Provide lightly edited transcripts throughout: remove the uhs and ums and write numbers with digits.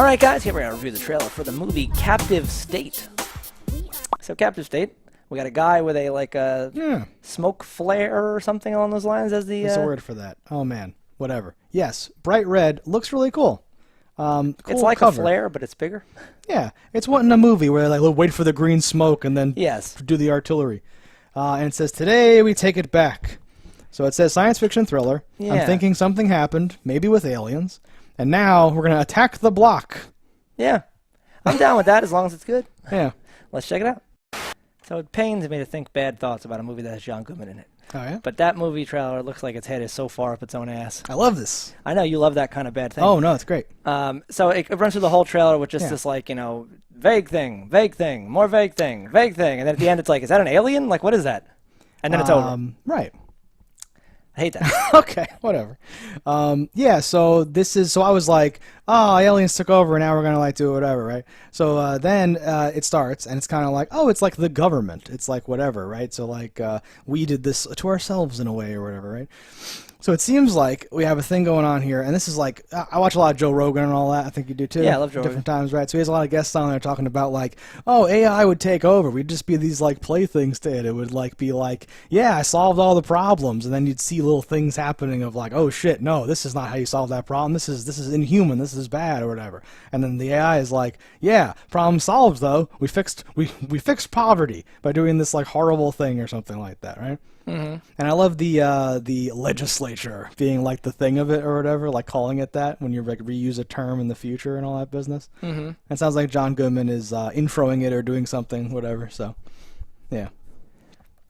All right, guys, here we are, review the trailer for the movie Captive State. So, Captive State, we got a guy with a smoke flare or something along those lines as the. What's the word for that? Oh man, whatever. Yes, bright red looks really cool. Cool it's like cover. a flare, but it's bigger. Yeah, it's what in a movie where they like wait for the green smoke and then do the artillery. And it says, "Today we take it back." So it says science fiction thriller. Yeah. I'm thinking something happened, maybe with aliens, and now we're gonna attack the block. Yeah, I'm down with that as long as it's good. Yeah. Let's check it out. So it pains me to think bad thoughts about a movie that has John Goodman in it. Oh yeah. But that movie trailer looks like its head is so far up its own ass. I love this. I know you love that kind of bad thing. Oh no, it's great. So it runs through the whole trailer with just this vague thing, more vague thing, and then at the end it's like, is that an alien? Like, what is that? And then it's over. Right. I hate that. Okay, whatever. Yeah, so I was like, oh, aliens took over, and now we're going to do whatever, right? So then it starts, and it's kind of like, oh, it's like the government. It's like whatever, right? So like we did this to ourselves in a way or whatever, right? So it seems like we have a thing going on here, and this is like, I watch a lot of Joe Rogan and all that. I think you do too. Yeah, I love Joe Different Rogan. times, right? So he has a lot of guests on there talking about like, oh, AI would take over. We'd just be these like playthings to it. It would like be like, yeah, I solved all the problems, and then you'd see little things happening of like, oh shit, no, this is not how you solve that problem. This is inhuman. This is bad or whatever. And then the AI is like, yeah, problem solved though. We fixed poverty by doing this like horrible thing or something like that, right? Mm-hmm. And I love the legislature being like the thing of it or whatever, like calling it that when you like reuse a term in the future and all that business. Mm-hmm. It sounds like John Goodman is introing it or doing something, whatever. So, yeah.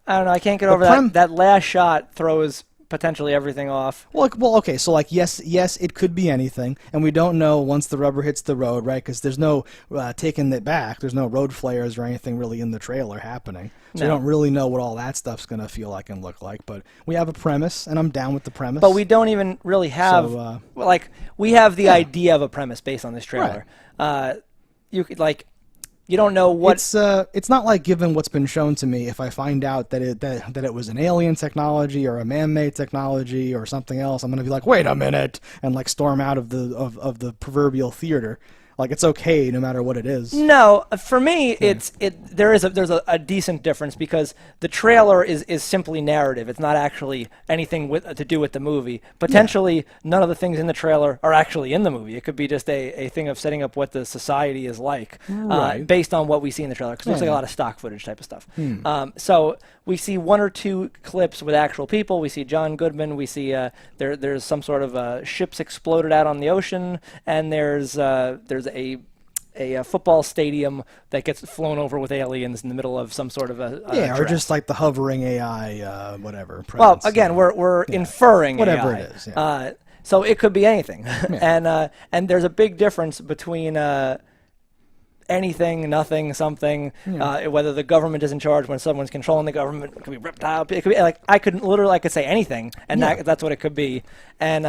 I don't know. I can't get over that. That last shot throws potentially everything off. Well, okay. So, like, yes, it could be anything, and we don't know once the rubber hits the road, right? Because there's no taking it back. There's no road flares or anything really in the trailer happening. So we don't really know what all that stuff's going to feel like and look like. But we have a premise, and I'm down with the premise. But we don't even really have, we have the idea of a premise based on this trailer. Right. You don't know what... It's not like given what's been shown to me, if I find out that it was an alien technology or a man-made technology or something else, I'm going to be like, wait a minute, and like storm out of the proverbial theater. Like, it's okay no matter what it is. No, for me, there's a decent difference because the trailer is simply narrative. It's not actually anything to do with the movie. Potentially, none of the things in the trailer are actually in the movie. It could be just a thing of setting up what the society is like based on what we see in the trailer, because it looks like a lot of stock footage type of stuff. So we see one or two clips with actual people. We see John Goodman. We see there's some sort of ships exploded out on the ocean, and there's a football stadium that gets flown over with aliens in the middle of some sort of a or just like the hovering AI whatever. Well, again, we're inferring whatever AI. It is. Yeah. So it could be anything, and there's a big difference between anything, nothing, something. Whether the government is in charge, when someone's controlling the government, it could be reptile. It could be like I could say anything, and that's what it could be. And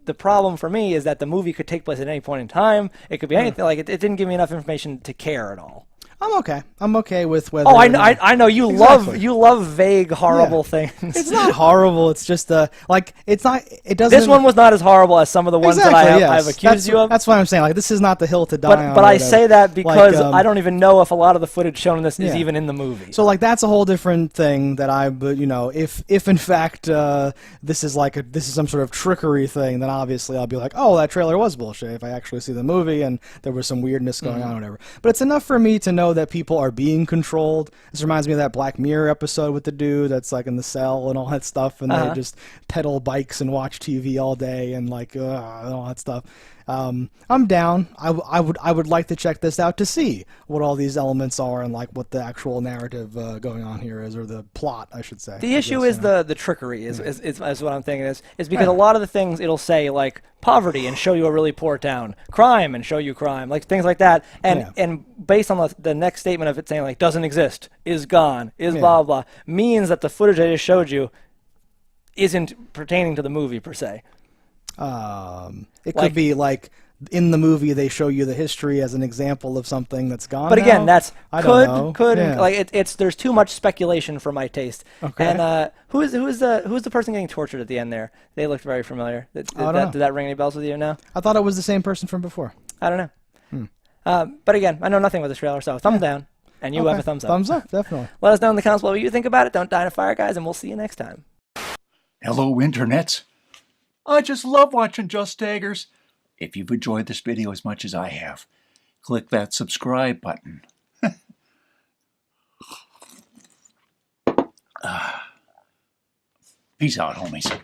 the problem for me is that the movie could take place at any point in time. It could be anything. Like it didn't give me enough information to care at all. I'm okay. I'm okay with whether. Oh, I know you love vague, horrible things. It's not horrible. It's just it's not. It doesn't. This one was not as horrible as some of the ones that I've accused you of. That's what I'm saying. Like, this is not the hill to die on. But I say that because I don't even know if a lot of the footage shown in this is even in the movie. So like that's a whole different thing that if in fact this is some sort of trickery thing, then obviously I'll be like, oh, that trailer was bullshit. If I actually see the movie and there was some weirdness going on, or whatever. But it's enough for me to know that people are being controlled. This reminds me of that Black Mirror episode with the dude that's like in the cell and all that stuff, and they just pedal bikes and watch TV all day and like and all that stuff. I'm down. I would like to check this out to see what all these elements are and like what the actual narrative going on here is, or the plot, I should say. The issue is the trickery is what I'm thinking is because a lot of the things it'll say like poverty and show you a really poor town, crime and show you crime, like things like that, and based on the next statement of it saying like doesn't exist, is gone, is blah blah, means that the footage I just showed you isn't pertaining to the movie per se. It could be like in the movie they show you the history as an example of something that's gone. But again, now. could like it's there's too much speculation for my taste. Okay. And who's the person getting tortured at the end there? They looked very familiar. Did that ring any bells with you now? I thought it was the same person from before. I don't know. But again, I know nothing about the trailer, so thumbs down, and you have a thumbs up. Thumbs up, definitely. Let us know in the comments below what you think about it. Don't die in a fire, guys, and we'll see you next time. Hello, internets. I just love watching JustDaggers. If you've enjoyed this video as much as I have, click that subscribe button. Peace out, homies.